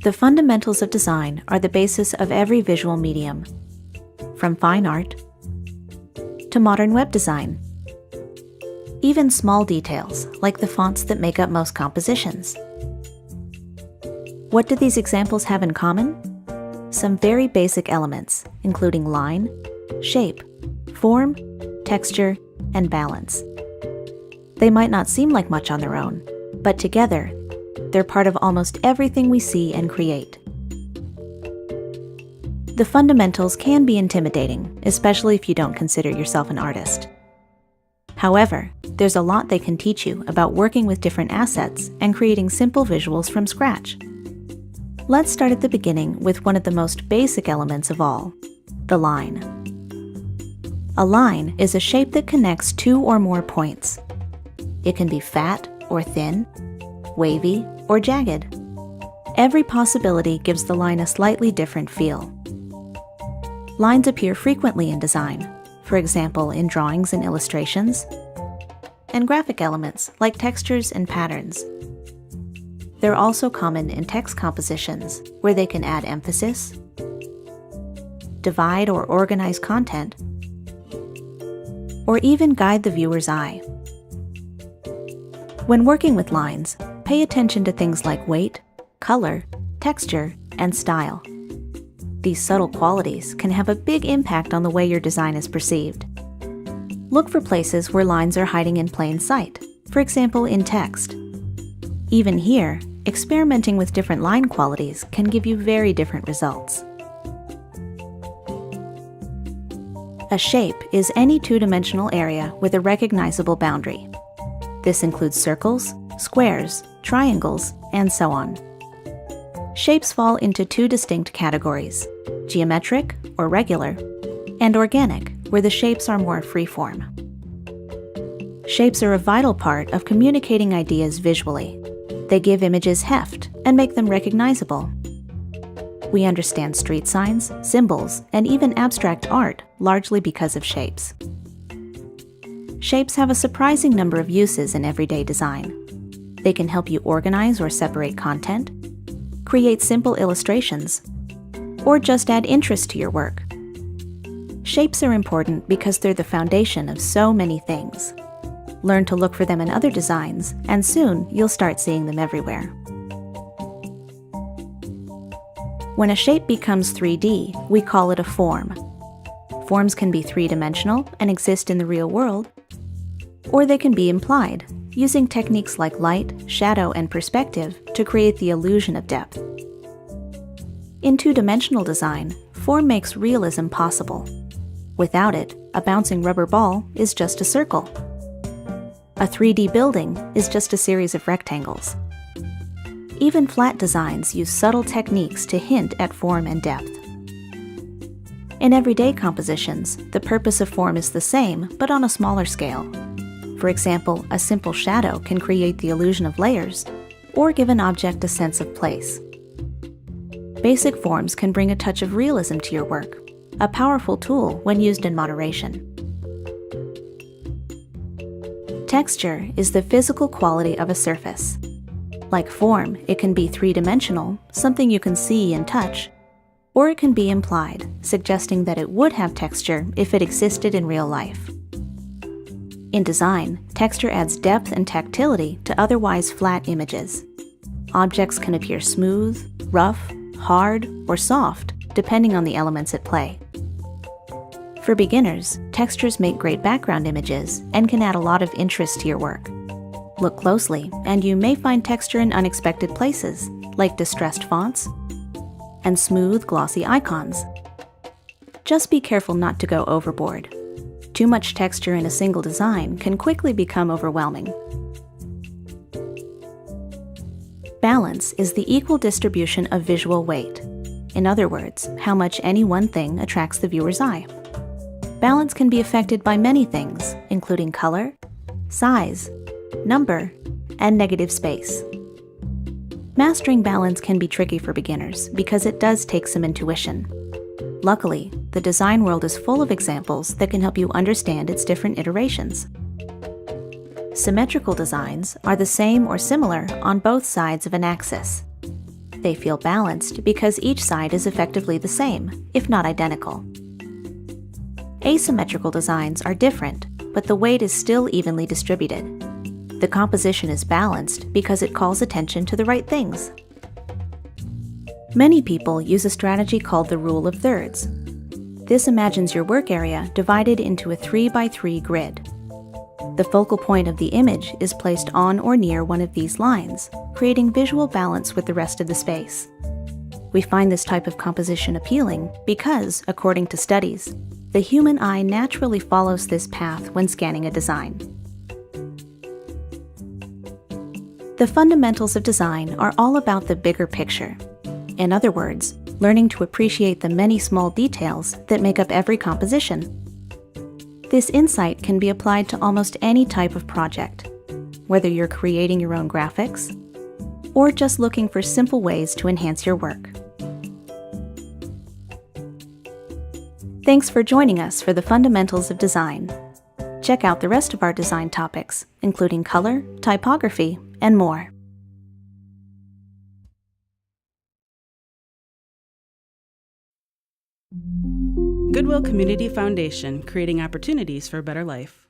The fundamentals of design are the basis of every visual medium, from fine art to modern web design. Even small details, like the fonts that make up most compositions. What do these examples have in common? Some very basic elements, including line, shape, form, texture, and balance. They might not seem like much on their own, but together, they're part of almost everything we see and create. The fundamentals can be intimidating, especially if you don't consider yourself an artist. However, there's a lot they can teach you about working with different assets and creating simple visuals from scratch. Let's start at the beginning with one of the most basic elements of all, the line. A line is a shape that connects two or more points. It can be fat or thin, wavy or jagged. Every possibility gives the line a slightly different feel. Lines appear frequently in design, for example in drawings and illustrations, and graphic elements like textures and patterns. They're also common in text compositions, where they can add emphasis, divide or organize content, or even guide the viewer's eye. When working with lines, pay attention to things like weight, color, texture, and style. These subtle qualities can have a big impact on the way your design is perceived. Look for places where lines are hiding in plain sight, for example in text. Even here, experimenting with different line qualities can give you very different results. A shape is any two-dimensional area with a recognizable boundary. This includes circles, squares, triangles, and so on. Shapes fall into two distinct categories: geometric, or regular, and organic, where the shapes are more free-form. Shapes are a vital part of communicating ideas visually. They give images heft and make them recognizable. We understand street signs, symbols, and even abstract art largely because of shapes. Shapes have a surprising number of uses in everyday design. They can help you organize or separate content, create simple illustrations, or just add interest to your work. Shapes are important because they're the foundation of so many things. Learn to look for them in other designs, and soon you'll start seeing them everywhere. When a shape becomes 3D, we call it a form. Forms can be three-dimensional and exist in the real world, or they can be implied, using techniques like light, shadow, and perspective to create the illusion of depth. In two-dimensional design, form makes realism possible. Without it, a bouncing rubber ball is just a circle. A 3D building is just a series of rectangles. Even flat designs use subtle techniques to hint at form and depth. In everyday compositions, the purpose of form is the same, but on a smaller scale. For example, a simple shadow can create the illusion of layers, or give an object a sense of place. Basic forms can bring a touch of realism to your work, a powerful tool when used in moderation. Texture is the physical quality of a surface. Like form, it can be three-dimensional, something you can see and touch, or it can be implied, suggesting that it would have texture if it existed in real life. In design, texture adds depth and tactility to otherwise flat images. Objects can appear smooth, rough, hard, or soft, depending on the elements at play. For beginners, textures make great background images and can add a lot of interest to your work. Look closely, and you may find texture in unexpected places, like distressed fonts and smooth, glossy icons. Just be careful not to go overboard. Too much texture in a single design can quickly become overwhelming. Balance is the equal distribution of visual weight. In other words, how much any one thing attracts the viewer's eye. Balance can be affected by many things, including color, size, number, and negative space. Mastering balance can be tricky for beginners because it does take some intuition. Luckily, the design world is full of examples that can help you understand its different iterations. Symmetrical designs are the same or similar on both sides of an axis. They feel balanced because each side is effectively the same, if not identical. Asymmetrical designs are different, but the weight is still evenly distributed. The composition is balanced because it calls attention to the right things. Many people use a strategy called the rule of thirds. This imagines your work area divided into a 3x3 grid. The focal point of the image is placed on or near one of these lines, creating visual balance with the rest of the space. We find this type of composition appealing because, according to studies, the human eye naturally follows this path when scanning a design. The fundamentals of design are all about the bigger picture. In other words, learning to appreciate the many small details that make up every composition. This insight can be applied to almost any type of project, whether you're creating your own graphics or just looking for simple ways to enhance your work. Thanks for joining us for the fundamentals of design. Check out the rest of our design topics, including color, typography, and more. Goodwill Community Foundation, creating opportunities for a better life.